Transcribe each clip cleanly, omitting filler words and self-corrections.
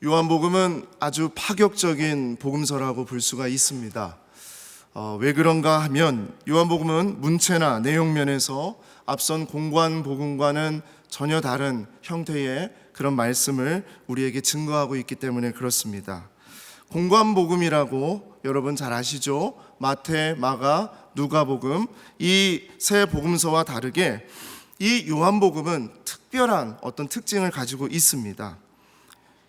요한복음은 아주 파격적인 복음서라고 볼 수가 있습니다. 왜 그런가 하면 요한복음은 문체나 내용면에서 앞선 공관복음과는 전혀 다른 형태의 그런 말씀을 우리에게 증거하고 있기 때문에 그렇습니다. 공관복음이라고 여러분 잘 아시죠? 마태, 마가, 누가복음, 이 세 복음서와 다르게 이 요한복음은 특별한 어떤 특징을 가지고 있습니다.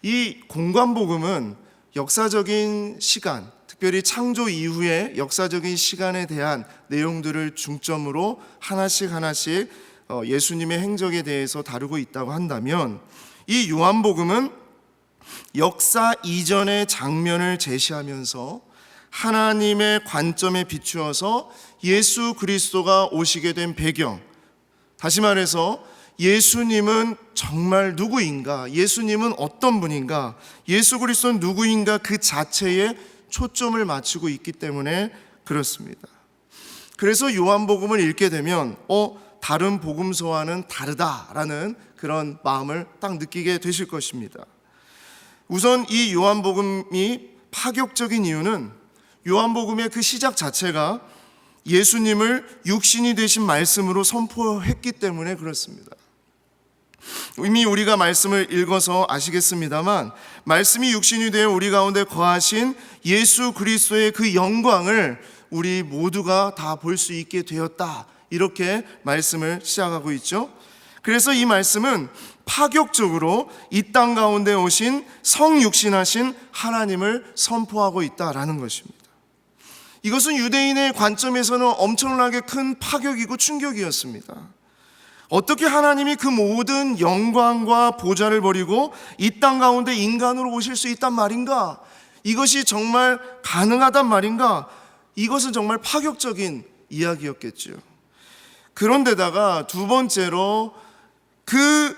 이 공관복음은 역사적인 시간, 특별히 창조 이후의 역사적인 시간에 대한 내용들을 중점으로 하나씩 예수님의 행적에 대해서 다루고 있다고 한다면, 이 요한복음은 역사 이전의 장면을 제시하면서 하나님의 관점에 비추어서 예수 그리스도가 오시게 된 배경, 다시 말해서 예수님은 정말 누구인가, 예수님은 어떤 분인가, 예수 그리스도는 누구인가 그 자체에 초점을 맞추고 있기 때문에 그렇습니다. 그래서 요한복음을 읽게 되면 다른 복음서와는 다르다라는 그런 마음을 딱 느끼게 되실 것입니다. 우선 이 요한복음이 파격적인 이유는 요한복음의 그 시작 자체가 예수님을 육신이 되신 말씀으로 선포했기 때문에 그렇습니다. 이미 우리가 말씀을 읽어서 아시겠습니다만, 말씀이 육신이 되어 우리 가운데 거하신 예수 그리스도의 그 영광을 우리 모두가 다 볼 수 있게 되었다, 이렇게 말씀을 시작하고 있죠. 그래서 이 말씀은 파격적으로 이 땅 가운데 오신 성육신하신 하나님을 선포하고 있다라는 것입니다. 이것은 유대인의 관점에서는 엄청나게 큰 파격이고 충격이었습니다. 어떻게 하나님이 그 모든 영광과 보좌를 버리고 이 땅 가운데 인간으로 오실 수 있단 말인가? 이것이 정말 가능하단 말인가? 이것은 정말 파격적인 이야기였겠죠. 그런데다가 두 번째로 그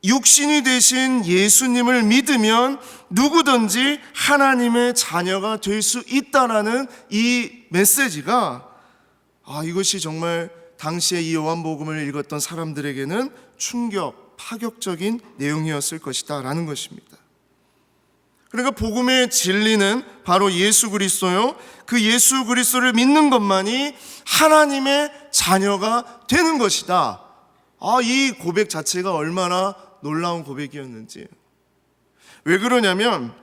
육신이 되신 예수님을 믿으면 누구든지 하나님의 자녀가 될 수 있다라는 이 메시지가, 이것이 정말 당시에 이 요한복음을 읽었던 사람들에게는 충격, 파격적인 내용이었을 것이다 라는 것입니다. 그러니까 복음의 진리는 바로 예수 그리스도요, 그 예수 그리스도를 믿는 것만이 하나님의 자녀가 되는 것이다. 이 고백 자체가 얼마나 놀라운 고백이었는지. 왜 그러냐면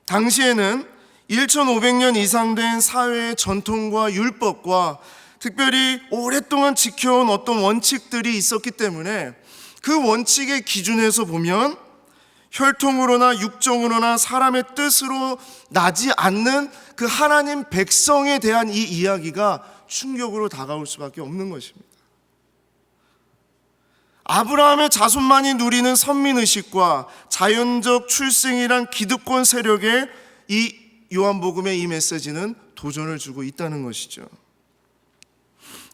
당시에는 1500년 이상 된 사회의 전통과 율법과 특별히 오랫동안 지켜온 어떤 원칙들이 있었기 때문에 그 원칙의 기준에서 보면 혈통으로나 육정으로나 사람의 뜻으로 나지 않는 그 하나님 백성에 대한 이 이야기가 충격으로 다가올 수밖에 없는 것입니다. 아브라함의 자손만이 누리는 선민의식과 자연적 출생이란 기득권 세력에 이 요한복음의 이 메시지는 도전을 주고 있다는 것이죠.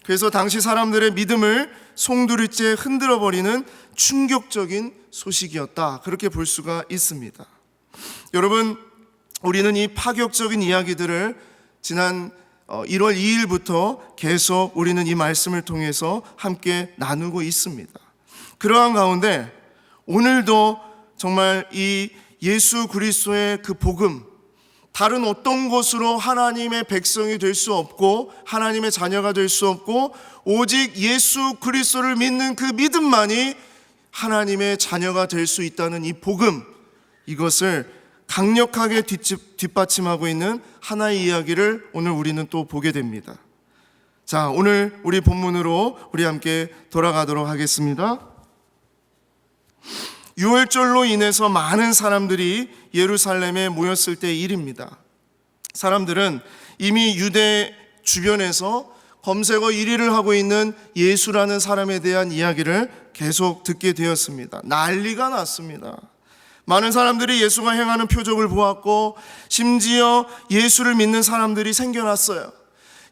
그래서 당시 사람들의 믿음을 송두리째 흔들어버리는 충격적인 소식이었다, 그렇게 볼 수가 있습니다. 여러분, 우리는 이 파격적인 이야기들을 지난 1월 2일부터 계속 우리는 이 말씀을 통해서 함께 나누고 있습니다. 그러한 가운데 오늘도 정말 이 예수 그리스도의 그 복음, 다른 어떤 것으로 하나님의 백성이 될 수 없고 하나님의 자녀가 될 수 없고 오직 예수 그리스도를 믿는 그 믿음만이 하나님의 자녀가 될 수 있다는 이 복음, 이것을 강력하게 뒷받침하고 있는 하나의 이야기를 오늘 우리는 또 보게 됩니다. 자, 오늘 우리 본문으로 우리 함께 돌아가도록 하겠습니다. 유월절로 인해서 많은 사람들이 예루살렘에 모였을 때의 일입니다. 사람들은 이미 유대 주변에서 검색어 1위를 하고 있는 예수라는 사람에 대한 이야기를 계속 듣게 되었습니다. 난리가 났습니다. 많은 사람들이 예수가 행하는 표적을 보았고 심지어 예수를 믿는 사람들이 생겨났어요.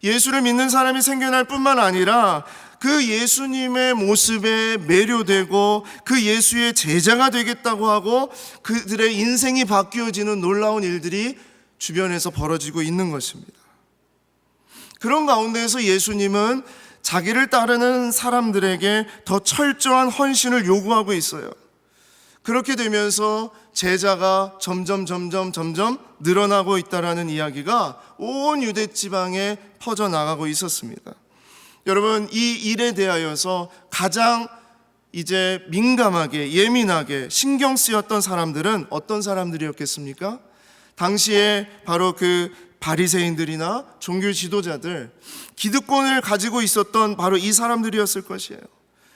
예수를 믿는 사람이 생겨날 뿐만 아니라 그 예수님의 모습에 매료되고 그 예수의 제자가 되겠다고 하고 그들의 인생이 바뀌어지는 놀라운 일들이 주변에서 벌어지고 있는 것입니다. 그런 가운데에서 예수님은 자기를 따르는 사람들에게 더 철저한 헌신을 요구하고 있어요. 그렇게 되면서 제자가 점점 늘어나고 있다라는 이야기가 온 유대 지방에 퍼져나가고 있었습니다. 여러분, 이 일에 대하여서 가장 이제 민감하게, 예민하게 신경 쓰였던 사람들은 어떤 사람들이었겠습니까? 당시에 바로 그 바리새인들이나 종교 지도자들, 기득권을 가지고 있었던 바로 이 사람들이었을 것이에요.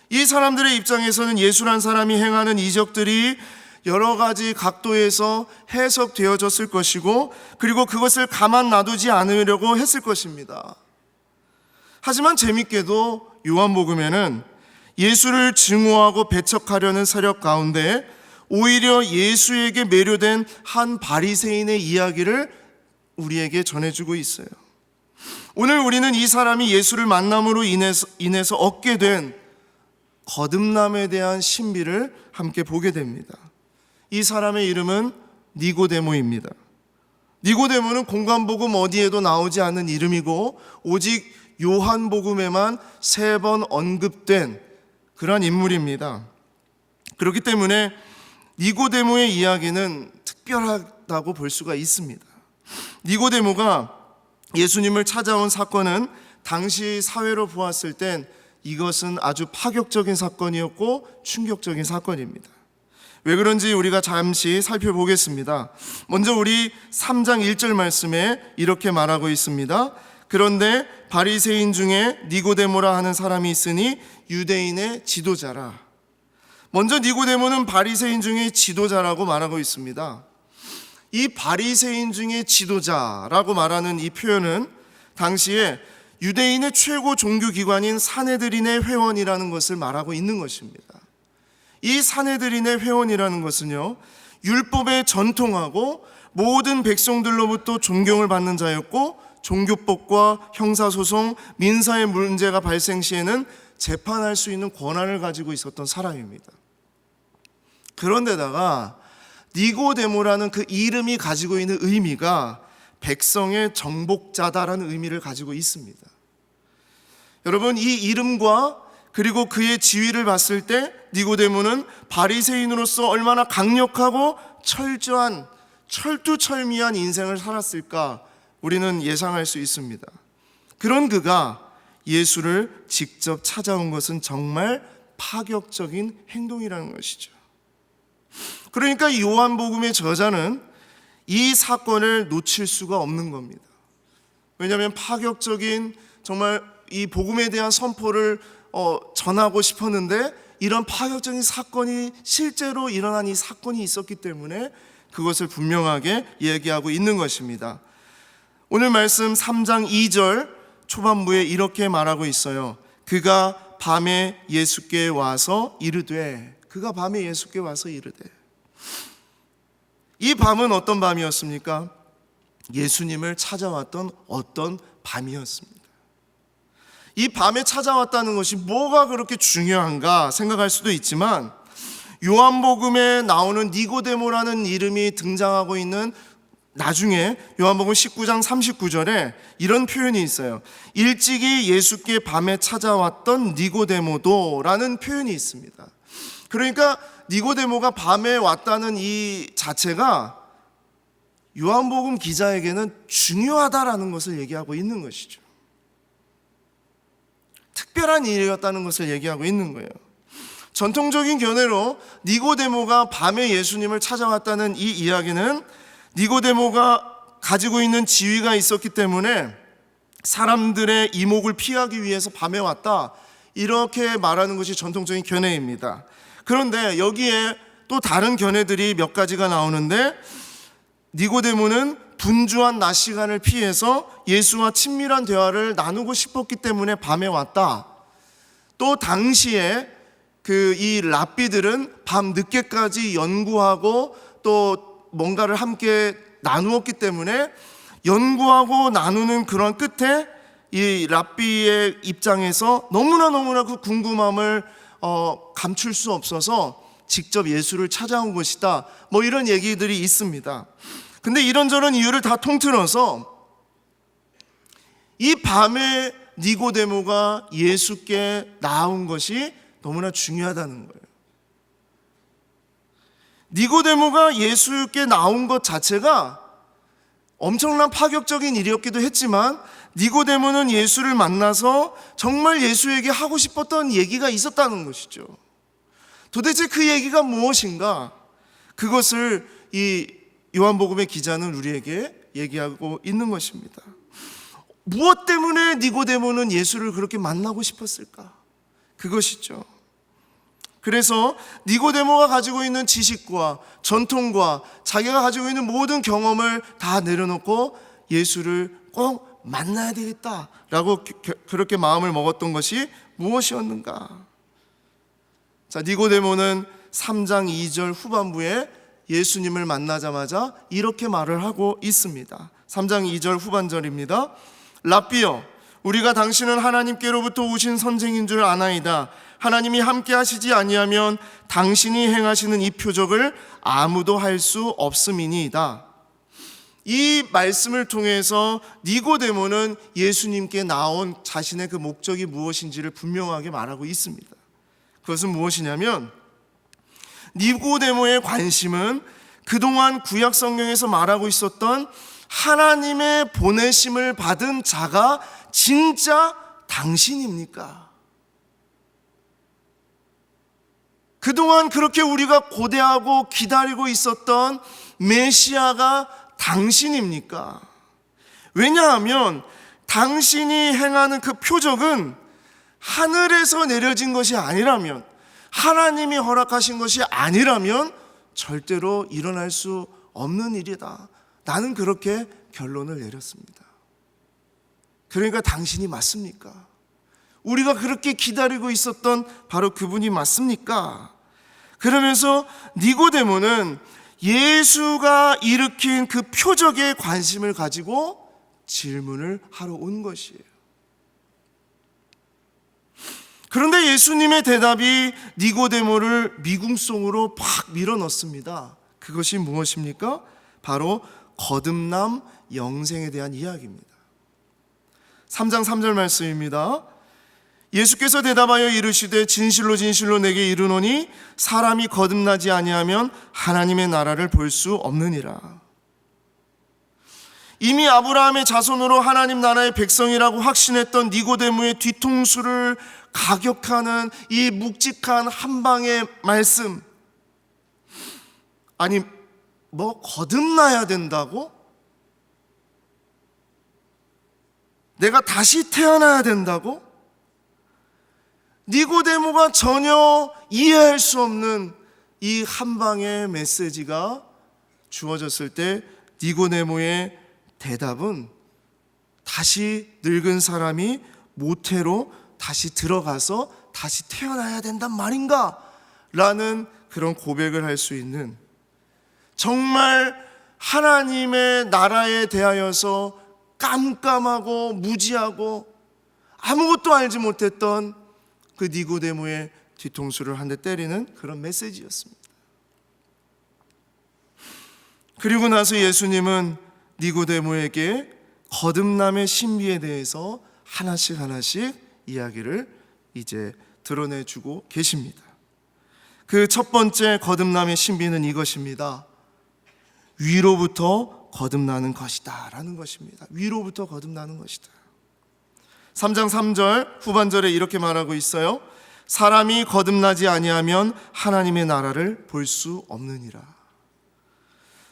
이 사람들의 입장에서는 예수란 사람이 행하는 이적들이 여러 가지 각도에서 해석되어졌을 것이고, 그리고 그것을 가만 놔두지 않으려고 했을 것입니다. 하지만 재밌게도 요한복음에는 예수를 증오하고 배척하려는 세력 가운데 오히려 예수에게 매료된 한 바리새인의 이야기를 우리에게 전해주고 있어요. 오늘 우리는 이 사람이 예수를 만남으로 인해서 얻게 된 거듭남에 대한 신비를 함께 보게 됩니다. 이 사람의 이름은 니고데모입니다. 니고데모는 공관복음 어디에도 나오지 않는 이름이고 오직 요한복음에만 3번 언급된 그런 인물입니다. 그렇기 때문에 니고데모의 이야기는 특별하다고 볼 수가 있습니다. 니고데모가 예수님을 찾아온 사건은 당시 사회로 보았을 땐 이것은 아주 파격적인 사건이었고 충격적인 사건입니다. 왜 그런지 우리가 잠시 살펴보겠습니다. 먼저 우리 3장 1절 말씀에 이렇게 말하고 있습니다. 그런데 바리새인 중에 니고데모라 하는 사람이 있으니 유대인의 지도자라. 먼저 니고데모는 바리새인 중에 지도자라고 말하고 있습니다. 이 바리새인 중에 지도자라고 말하는 이 표현은 당시에 유대인의 최고 종교기관인 산헤드린의 회원이라는 것을 말하고 있는 것입니다. 이 산헤드린의 회원이라는 것은요, 율법에 전통하고 모든 백성들로부터 존경을 받는 자였고, 종교법과 형사소송, 민사의 문제가 발생 시에는 재판할 수 있는 권한을 가지고 있었던 사람입니다. 그런데다가 니고데모라는 그 이름이 가지고 있는 의미가 백성의 정복자다라는 의미를 가지고 있습니다. 여러분, 이 이름과 그리고 그의 지위를 봤을 때 니고데모는 바리새인으로서 얼마나 강력하고 철저한, 철두철미한 인생을 살았을까 우리는 예상할 수 있습니다. 그런 그가 예수를 직접 찾아온 것은 정말 파격적인 행동이라는 것이죠. 그러니까 요한복음의 저자는 이 사건을 놓칠 수가 없는 겁니다. 왜냐하면 파격적인 정말 이 복음에 대한 선포를 전하고 싶었는데 이런 파격적인 사건이 실제로 일어난 이 사건이 있었기 때문에 그것을 분명하게 얘기하고 있는 것입니다. 오늘 말씀 3장 2절 초반부에 이렇게 말하고 있어요. 그가 밤에 예수께 와서 이르되, 그가 밤에 예수께 와서 이르되. 이 밤은 어떤 밤이었습니까? 예수님을 찾아왔던 어떤 밤이었습니다. 이 밤에 찾아왔다는 것이 뭐가 그렇게 중요한가 생각할 수도 있지만, 요한복음에 나오는 니고데모라는 이름이 등장하고 있는 나중에 요한복음 19장 39절에 이런 표현이 있어요. 일찍이 예수께 밤에 찾아왔던 니고데모도 라는 표현이 있습니다. 그러니까 니고데모가 밤에 왔다는 이 자체가 요한복음 기자에게는 중요하다라는 것을 얘기하고 있는 것이죠. 특별한 일이었다는 것을 얘기하고 있는 거예요. 전통적인 견해로 니고데모가 밤에 예수님을 찾아왔다는 이 이야기는 니고데모가 가지고 있는 지위가 있었기 때문에 사람들의 이목을 피하기 위해서 밤에 왔다, 이렇게 말하는 것이 전통적인 견해입니다. 그런데 여기에 또 다른 견해들이 몇 가지가 나오는데, 니고데모는 분주한 낮 시간을 피해서 예수와 친밀한 대화를 나누고 싶었기 때문에 밤에 왔다. 또 당시에 이 랍비들은 밤 늦게까지 연구하고 또 뭔가를 함께 나누었기 때문에 연구하고 나누는 그런 끝에 이 랍비의 입장에서 너무나 그 궁금함을 감출 수 없어서 직접 예수를 찾아온 것이다, 뭐 이런 얘기들이 있습니다. 근데 이런저런 이유를 다 통틀어서 이 밤에 니고데모가 예수께 나온 것이 너무나 중요하다는 거예요. 니고데모가 예수께 나온 것 자체가 엄청난 파격적인 일이었기도 했지만, 니고데모는 예수를 만나서 정말 예수에게 하고 싶었던 얘기가 있었다는 것이죠. 도대체 그 얘기가 무엇인가? 그것을 이 요한복음의 기자는 우리에게 얘기하고 있는 것입니다. 무엇 때문에 니고데모는 예수를 그렇게 만나고 싶었을까? 그것이죠. 그래서 니고데모가 가지고 있는 지식과 전통과 자기가 가지고 있는 모든 경험을 다 내려놓고 예수를 꼭 만나야 되겠다라고 그렇게 마음을 먹었던 것이 무엇이었는가? 자, 니고데모는 3장 2절 후반부에 예수님을 만나자마자 이렇게 말을 하고 있습니다. 3장 2절 후반절입니다. 랍비여, 우리가 당신은 하나님께로부터 오신 선생인 줄 아나이다. 하나님이 함께 하시지 아니하면 당신이 행하시는 이 표적을 아무도 할 수 없음이니이다. 이 말씀을 통해서 니고데모는 예수님께 나온 자신의 그 목적이 무엇인지를 분명하게 말하고 있습니다. 그것은 무엇이냐면, 니고데모의 관심은 그동안 구약 성경에서 말하고 있었던 하나님의 보내심을 받은 자가 진짜 당신입니까? 그동안 그렇게 우리가 고대하고 기다리고 있었던 메시아가 당신입니까? 왜냐하면 당신이 행하는 그 표적은 하늘에서 내려진 것이 아니라면, 하나님이 허락하신 것이 아니라면 절대로 일어날 수 없는 일이다. 나는 그렇게 결론을 내렸습니다. 그러니까 당신이 맞습니까? 우리가 그렇게 기다리고 있었던 바로 그분이 맞습니까? 그러면서 니고데모는 예수가 일으킨 그 표적에 관심을 가지고 질문을 하러 온 것이에요. 그런데 예수님의 대답이 니고데모를 미궁성으로 팍 밀어넣습니다. 그것이 무엇입니까? 바로 거듭남 영생에 대한 이야기입니다. 3장 3절 말씀입니다. 예수께서 대답하여 이르시되 진실로 진실로 내게 이르노니 사람이 거듭나지 아니하면 하나님의 나라를 볼 수 없느니라. 이미 아브라함의 자손으로 하나님 나라의 백성이라고 확신했던 니고데모의 뒤통수를 가격하는 이 묵직한 한 방의 말씀. 아니, 뭐 거듭나야 된다고? 내가 다시 태어나야 된다고? 니고데모가 전혀 이해할 수 없는 이 한 방의 메시지가 주어졌을 때 니고데모의 대답은 다시 늙은 사람이 모태로 다시 들어가서 다시 태어나야 된단 말인가? 라는 그런 고백을 할 수 있는, 정말 하나님의 나라에 대하여서 깜깜하고 무지하고 아무것도 알지 못했던 그 니고데모의 뒤통수를 한 대 때리는 그런 메시지였습니다. 그리고 나서 예수님은 니고데모에게 거듭남의 신비에 대해서 하나씩 이야기를 이제 드러내주고 계십니다. 그 첫 번째 거듭남의 신비는 이것입니다. 위로부터 거듭나는 것이다 라는 것입니다. 위로부터 거듭나는 것이다. 3장 3절 후반절에 이렇게 말하고 있어요. 사람이 거듭나지 아니하면 하나님의 나라를 볼 수 없느니라.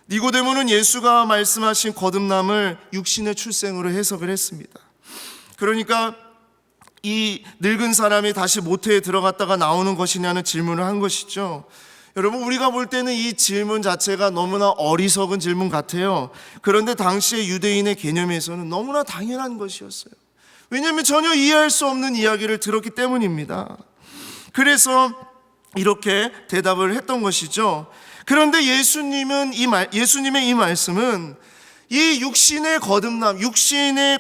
니고데모는 예수가 말씀하신 거듭남을 육신의 출생으로 해석을 했습니다. 그러니까 이 늙은 사람이 다시 모태에 들어갔다가 나오는 것이냐는 질문을 한 것이죠. 여러분, 우리가 볼 때는 이 질문 자체가 너무나 어리석은 질문 같아요. 그런데 당시의 유대인의 개념에서는 너무나 당연한 것이었어요. 왜냐하면 전혀 이해할 수 없는 이야기를 들었기 때문입니다. 그래서 이렇게 대답을 했던 것이죠. 그런데 예수님의 이 말씀은 이 육신의 거듭남, 육체의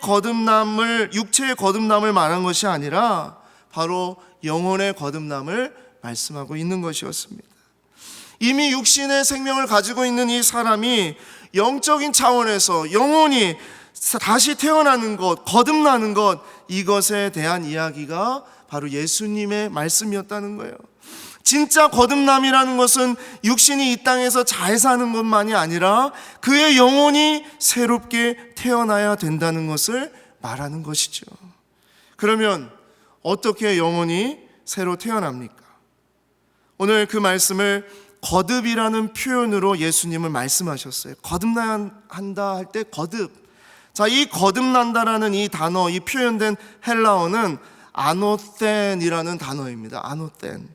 거듭남을 말한 것이 아니라 바로 영혼의 거듭남을 말씀하고 있는 것이었습니다. 이미 육신의 생명을 가지고 있는 이 사람이 영적인 차원에서 영혼이 다시 태어나는 것, 거듭나는 것, 이것에 대한 이야기가 바로 예수님의 말씀이었다는 거예요. 진짜 거듭남이라는 것은 육신이 이 땅에서 잘 사는 것만이 아니라 그의 영혼이 새롭게 태어나야 된다는 것을 말하는 것이죠. 그러면 어떻게 영혼이 새로 태어납니까? 오늘 그 말씀을 거듭이라는 표현으로 예수님은 말씀하셨어요. 거듭나야 한다 할 때 거듭. 자, 이 거듭난다라는 이 단어, 이 표현된 헬라어는 아노텐이라는 단어입니다. 아노텐.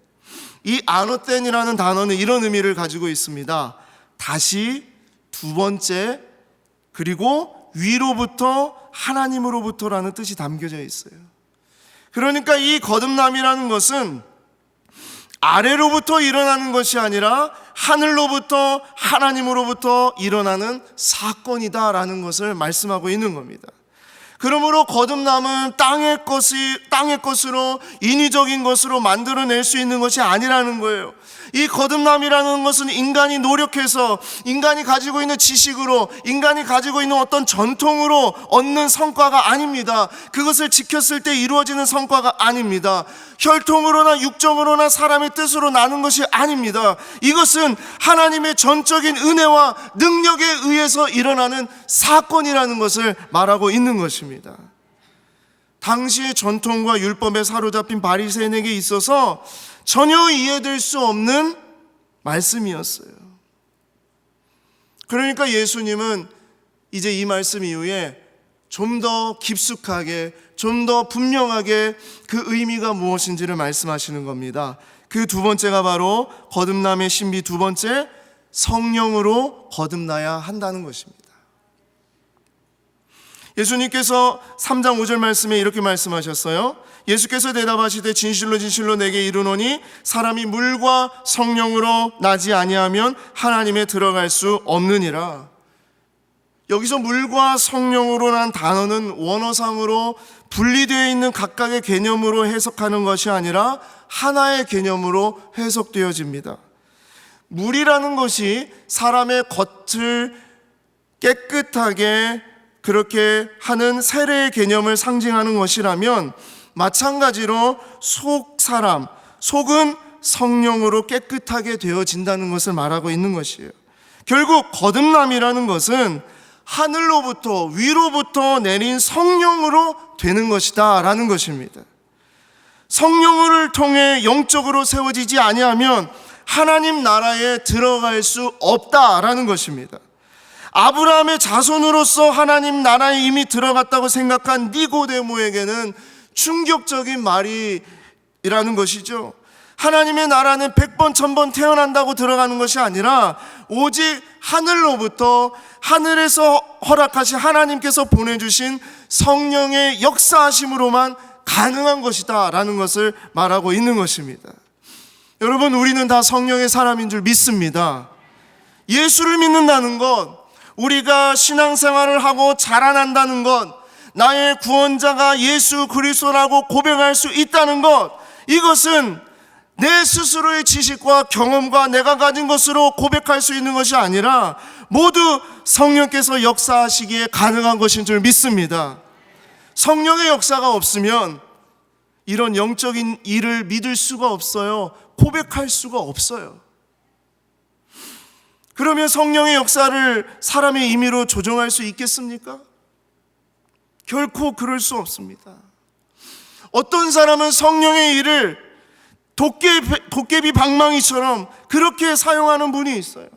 이 아노텐이라는 단어는 이런 의미를 가지고 있습니다. 다시, 두 번째, 그리고 위로부터, 하나님으로부터라는 뜻이 담겨져 있어요. 그러니까 이 거듭남이라는 것은 아래로부터 일어나는 것이 아니라 하늘로부터, 하나님으로부터 일어나는 사건이다라는 것을 말씀하고 있는 겁니다. 그러므로 거듭남은 땅의 것으로, 인위적인 것으로 만들어낼 수 있는 것이 아니라는 거예요. 이 거듭남이라는 것은 인간이 노력해서, 인간이 가지고 있는 지식으로, 인간이 가지고 있는 어떤 전통으로 얻는 성과가 아닙니다. 그것을 지켰을 때 이루어지는 성과가 아닙니다. 혈통으로나 육정으로나 사람의 뜻으로 나는 것이 아닙니다. 이것은 하나님의 전적인 은혜와 능력에 의해서 일어나는 사건이라는 것을 말하고 있는 것입니다. 당시의 전통과 율법에 사로잡힌 바리새인에게 있어서 전혀 이해될 수 없는 말씀이었어요. 그러니까 예수님은 이제 이 말씀 이후에 좀 더 깊숙하게, 좀 더 분명하게 그 의미가 무엇인지를 말씀하시는 겁니다. 그 두 번째가 바로 거듭남의 신비 두 번째, 성령으로 거듭나야 한다는 것입니다. 예수님께서 3장 5절 말씀에 이렇게 말씀하셨어요. 예수께서 대답하시되 진실로 진실로 내게 이르노니 사람이 물과 성령으로 나지 아니하면 하나님에 들어갈 수 없느니라. 여기서 물과 성령으로 난 단어는 원어상으로 분리되어 있는 각각의 개념으로 해석하는 것이 아니라 하나의 개념으로 해석되어집니다. 물이라는 것이 사람의 겉을 깨끗하게 그렇게 하는 세례의 개념을 상징하는 것이라면, 마찬가지로 속은 성령으로 깨끗하게 되어진다는 것을 말하고 있는 것이에요. 결국 거듭남이라는 것은 하늘로부터, 위로부터 내린 성령으로 되는 것이다 라는 것입니다. 성령을 통해 영적으로 세워지지 아니하면 하나님 나라에 들어갈 수 없다라는 것입니다. 아브라함의 자손으로서 하나님 나라에 이미 들어갔다고 생각한 니고데모에게는 충격적인 말이라는 것이죠. 하나님의 나라는 100번, 1000번 태어난다고 들어가는 것이 아니라 오직 하늘로부터, 하늘에서 허락하신 하나님께서 보내주신 성령의 역사하심으로만 가능한 것이다 라는 것을 말하고 있는 것입니다. 여러분, 우리는 다 성령의 사람인 줄 믿습니다. 예수를 믿는다는 것, 우리가 신앙생활을 하고 자라난다는 것, 나의 구원자가 예수 그리스도라고 고백할 수 있다는 것, 이것은 내 스스로의 지식과 경험과 내가 가진 것으로 고백할 수 있는 것이 아니라 모두 성령께서 역사하시기에 가능한 것인 줄 믿습니다. 성령의 역사가 없으면 이런 영적인 일을 믿을 수가 없어요. 고백할 수가 없어요. 그러면 성령의 역사를 사람의 임의로 조종할 수 있겠습니까? 결코 그럴 수 없습니다. 어떤 사람은 성령의 일을 도깨비 방망이처럼 그렇게 사용하는 분이 있어요.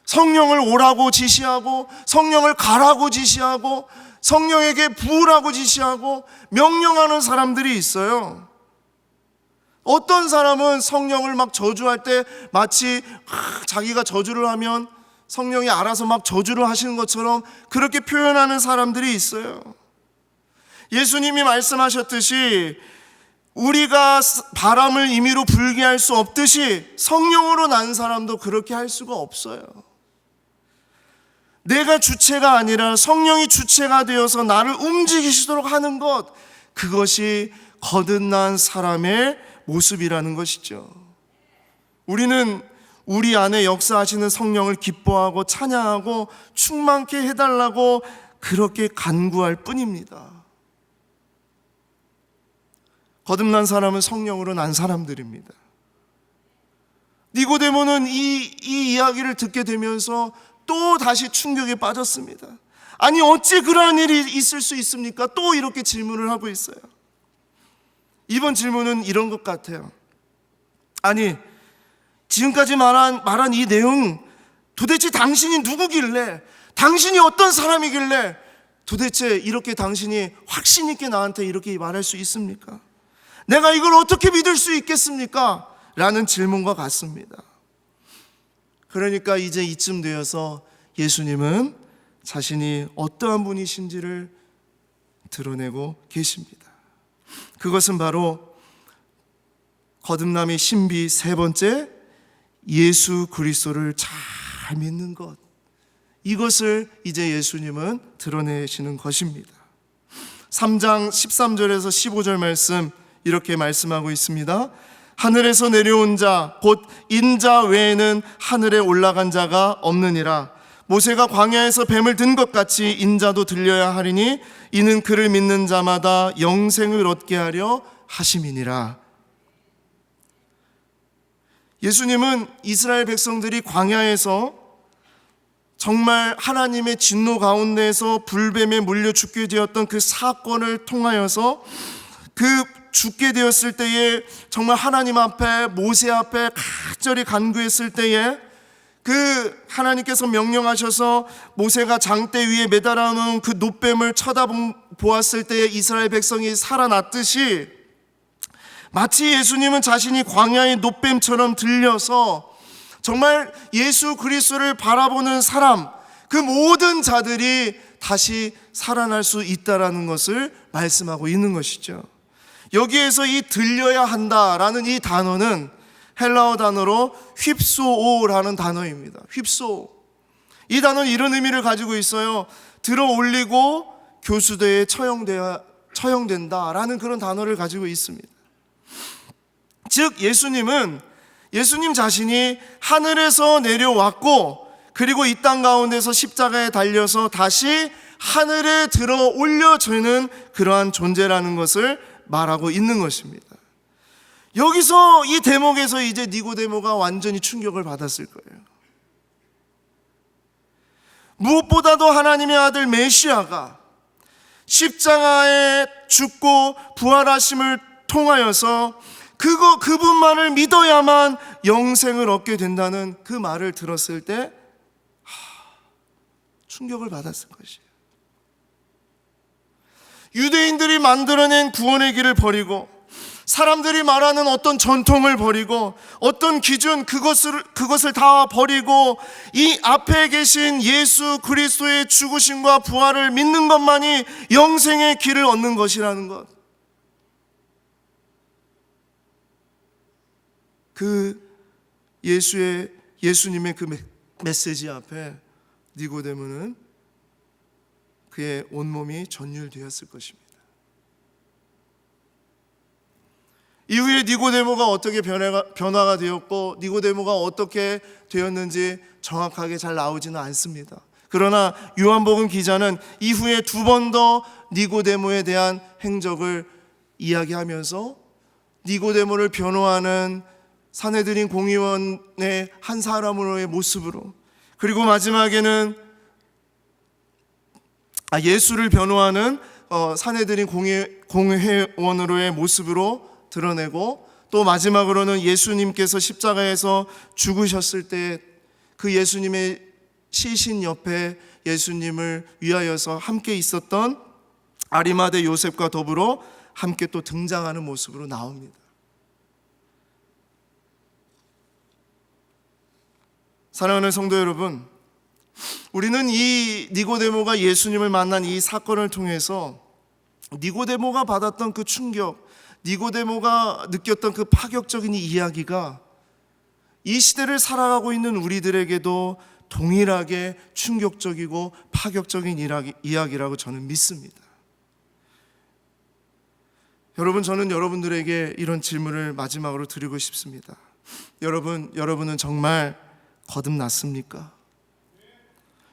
성령을 오라고 지시하고, 성령을 가라고 지시하고, 성령에게 부으라고 지시하고 명령하는 사람들이 있어요. 어떤 사람은 성령을 막 저주할 때 마치 자기가 저주를 하면 성령이 알아서 막 저주를 하시는 것처럼 그렇게 표현하는 사람들이 있어요. 예수님이 말씀하셨듯이 우리가 바람을 임의로 불게 할 수 없듯이 성령으로 난 사람도 그렇게 할 수가 없어요. 내가 주체가 아니라 성령이 주체가 되어서 나를 움직이시도록 하는 것, 그것이 거듭난 사람의 모습이라는 것이죠. 우리는 우리 안에 역사하시는 성령을 기뻐하고 찬양하고 충만케 해달라고 그렇게 간구할 뿐입니다. 거듭난 사람은 성령으로 난 사람들입니다. 니고데모는 이 이야기를 듣게 되면서 또 다시 충격에 빠졌습니다. 아니 어찌 그러한 일이 있을 수 있습니까? 또 이렇게 질문을 하고 있어요. 이번 질문은 이런 것 같아요. 아니 지금까지 말한 이 내용, 도대체 당신이 누구길래, 당신이 어떤 사람이길래 도대체 이렇게 당신이 확신 있게 나한테 이렇게 말할 수 있습니까? 내가 이걸 어떻게 믿을 수 있겠습니까? 라는 질문과 같습니다. 그러니까 이제 이쯤 되어서 예수님은 자신이 어떠한 분이신지를 드러내고 계십니다. 그것은 바로 거듭남의 신비 세 번째, 예수 그리스도를 잘 믿는 것. 이것을 이제 예수님은 드러내시는 것입니다. 3장 13절에서 15절 말씀 이렇게 말씀하고 있습니다. 하늘에서 내려온 자 곧 인자 외에는 하늘에 올라간 자가 없느니라. 모세가 광야에서 뱀을 든 것 같이 인자도 들려야 하리니 이는 그를 믿는 자마다 영생을 얻게 하려 하심이니라. 예수님은 이스라엘 백성들이 광야에서 정말 하나님의 진노 가운데에서 불뱀에 물려 죽게 되었던 그 사건을 통하여서 그 죽게 되었을 때에 정말 하나님 앞에, 모세 앞에 간절히 간구했을 때에 그 하나님께서 명령하셔서 모세가 장대 위에 매달아 놓은 그 놋뱀을 쳐다보았을 때에 이스라엘 백성이 살아났듯이, 마치 예수님은 자신이 광야의 놋뱀처럼 들려서 정말 예수 그리스도를 바라보는 사람, 그 모든 자들이 다시 살아날 수 있다라는 것을 말씀하고 있는 것이죠. 여기에서 이 들려야 한다라는 이 단어는 헬라어 단어로 휩소오라는 단어입니다. 휩소. 이 단어는 이런 의미를 가지고 있어요. 들어 올리고 교수대에 처형된다라는 그런 단어를 가지고 있습니다. 즉 예수님 자신이 하늘에서 내려왔고, 그리고 이 땅 가운데서 십자가에 달려서 다시 하늘에 들어 올려지는 그러한 존재라는 것을 말하고 있는 것입니다. 여기서 이 대목에서 이제 니고데모가 완전히 충격을 받았을 거예요. 무엇보다도 하나님의 아들 메시아가 십자가에 죽고 부활하심을 통하여서 그분만을 믿어야만 영생을 얻게 된다는 그 말을 들었을 때 충격을 받았을 것이에요. 유대인들이 만들어낸 구원의 길을 버리고, 사람들이 말하는 어떤 전통을 버리고, 어떤 기준, 그것을 다 버리고 이 앞에 계신 예수 그리스도의 죽으심과 부활을 믿는 것만이 영생의 길을 얻는 것이라는 것. 그 예수님의 그 메시지 앞에 니고데모는 그의 온몸이 전율되었을 것입니다. 이후에 니고데모가 어떻게 변화가 되었고 니고데모가 어떻게 되었는지 정확하게 잘 나오지는 않습니다. 그러나 요한복음 기자는 이후에 두 번 더 니고데모에 대한 행적을 이야기하면서 니고데모를 변호하는 산헤드린 공의원의 한 사람으로의 모습으로, 그리고 마지막에는 예수를 변호하는 산헤드린 공회원으로의 모습으로 드러내고, 또 마지막으로는 예수님께서 십자가에서 죽으셨을 때 그 예수님의 시신 옆에 예수님을 위하여서 함께 있었던 아리마대 요셉과 더불어 함께 또 등장하는 모습으로 나옵니다. 사랑하는 성도 여러분, 우리는 이 니고데모가 예수님을 만난 이 사건을 통해서 니고데모가 받았던 그 충격, 니고데모가 느꼈던 그 파격적인 이야기가 이 시대를 살아가고 있는 우리들에게도 동일하게 충격적이고 파격적인 이야기라고 저는 믿습니다. 여러분, 저는 여러분들에게 이런 질문을 마지막으로 드리고 싶습니다. 여러분은 정말 거듭났습니까?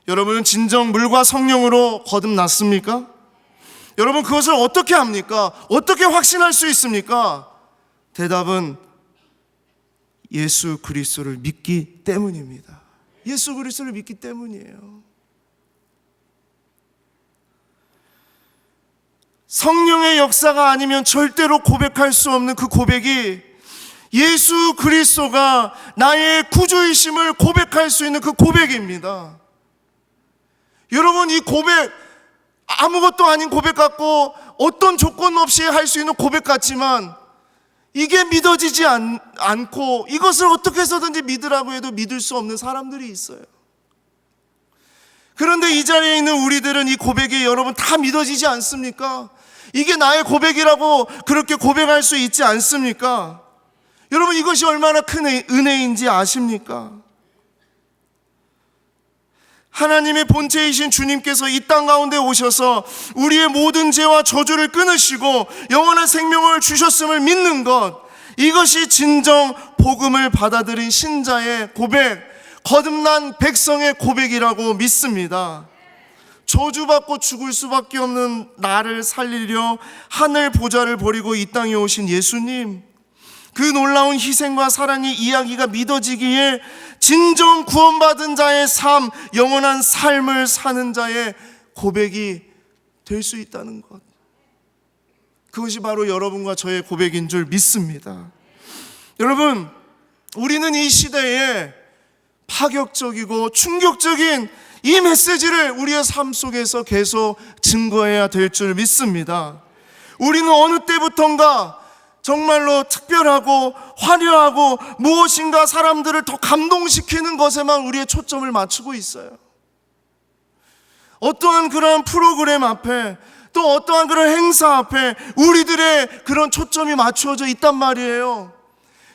여러분은 진정 물과 성령으로 거듭났습니까? 여러분, 그것을 어떻게 합니까? 어떻게 확신할 수 있습니까? 대답은 예수 그리스도를 믿기 때문입니다. 예수 그리스도를 믿기 때문이에요. 성령의 역사가 아니면 절대로 고백할 수 없는 그 고백이 예수 그리스도가 나의 구주이심을 고백할 수 있는 그 고백입니다. 여러분, 이 고백, 아무것도 아닌 고백 같고 어떤 조건 없이 할 수 있는 고백 같지만 이게 믿어지지 않고 이것을 어떻게 해서든지 믿으라고 해도 믿을 수 없는 사람들이 있어요. 그런데 이 자리에 있는 우리들은 이 고백이 여러분 다 믿어지지 않습니까? 이게 나의 고백이라고 그렇게 고백할 수 있지 않습니까? 여러분, 이것이 얼마나 큰 은혜인지 아십니까? 하나님의 본체이신 주님께서 이 땅 가운데 오셔서 우리의 모든 죄와 저주를 끊으시고 영원한 생명을 주셨음을 믿는 것, 이것이 진정 복음을 받아들인 신자의 고백, 거듭난 백성의 고백이라고 믿습니다. 저주받고 죽을 수밖에 없는 나를 살리려 하늘 보좌를 버리고 이 땅에 오신 예수님, 그 놀라운 희생과 사랑의 이야기가 믿어지기에 진정 구원받은 자의 삶, 영원한 삶을 사는 자의 고백이 될 수 있다는 것, 그것이 바로 여러분과 저의 고백인 줄 믿습니다. 여러분, 우리는 이 시대에 파격적이고 충격적인 이 메시지를 우리의 삶 속에서 계속 증거해야 될 줄 믿습니다. 우리는 어느 때부턴가 정말로 특별하고 화려하고 무엇인가 사람들을 더 감동시키는 것에만 우리의 초점을 맞추고 있어요. 어떠한 그런 프로그램 앞에, 또 어떠한 그런 행사 앞에 우리들의 그런 초점이 맞추어져 있단 말이에요.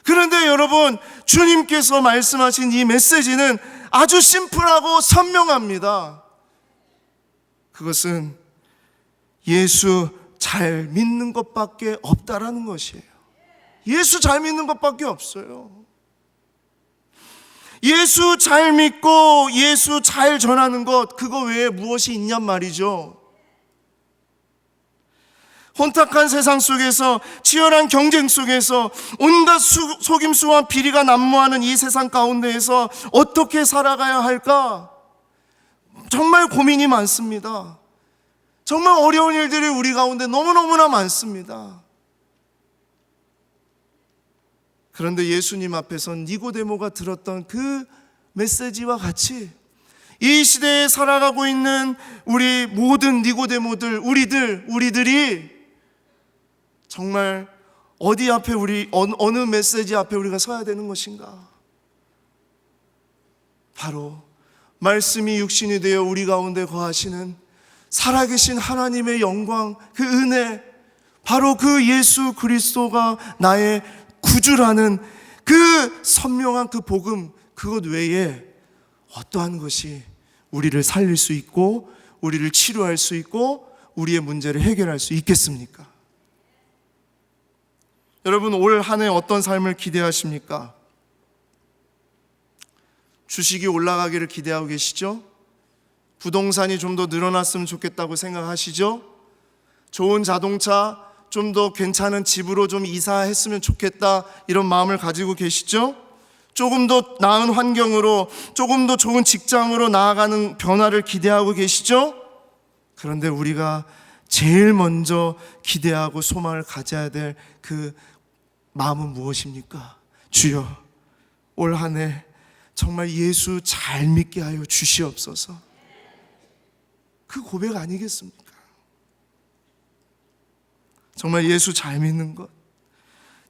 그런데 여러분, 주님께서 말씀하신 이 메시지는 아주 심플하고 선명합니다. 그것은 예수 잘 믿는 것밖에 없다라는 것이에요. 예수 잘 믿는 것밖에 없어요. 예수 잘 믿고 예수 잘 전하는 것, 그거 외에 무엇이 있냔 말이죠. 혼탁한 세상 속에서, 치열한 경쟁 속에서, 온갖 속임수와 비리가 난무하는 이 세상 가운데에서 어떻게 살아가야 할까? 정말 고민이 많습니다. 정말 어려운 일들이 우리 가운데 너무너무나 많습니다. 그런데 예수님 앞에선 니고데모가 들었던 그 메시지와 같이 이 시대에 살아가고 있는 우리 모든 니고데모들, 우리들이 정말 어디 앞에 어느 메시지 앞에 우리가 서야 되는 것인가? 바로 말씀이 육신이 되어 우리 가운데 거하시는 살아계신 하나님의 영광, 그 은혜, 바로 그 예수 그리스도가 나의 구주라는 그 선명한 그 복음, 그것 외에 어떠한 것이 우리를 살릴 수 있고 우리를 치료할 수 있고 우리의 문제를 해결할 수 있겠습니까? 여러분, 올 한 해 어떤 삶을 기대하십니까? 주식이 올라가기를 기대하고 계시죠? 부동산이 좀 더 늘어났으면 좋겠다고 생각하시죠? 좋은 자동차, 좀 더 괜찮은 집으로 좀 이사했으면 좋겠다, 이런 마음을 가지고 계시죠? 조금 더 나은 환경으로, 조금 더 좋은 직장으로 나아가는 변화를 기대하고 계시죠? 그런데 우리가 제일 먼저 기대하고 소망을 가져야 될 그 마음은 무엇입니까? 주여, 올 한 해 정말 예수 잘 믿게 하여 주시옵소서. 그 고백 아니겠습니까? 정말 예수 잘 믿는 것,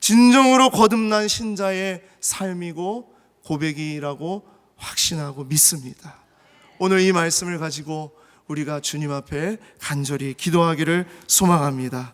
진정으로 거듭난 신자의 삶이고 고백이라고 확신하고 믿습니다. 오늘 이 말씀을 가지고 우리가 주님 앞에 간절히 기도하기를 소망합니다.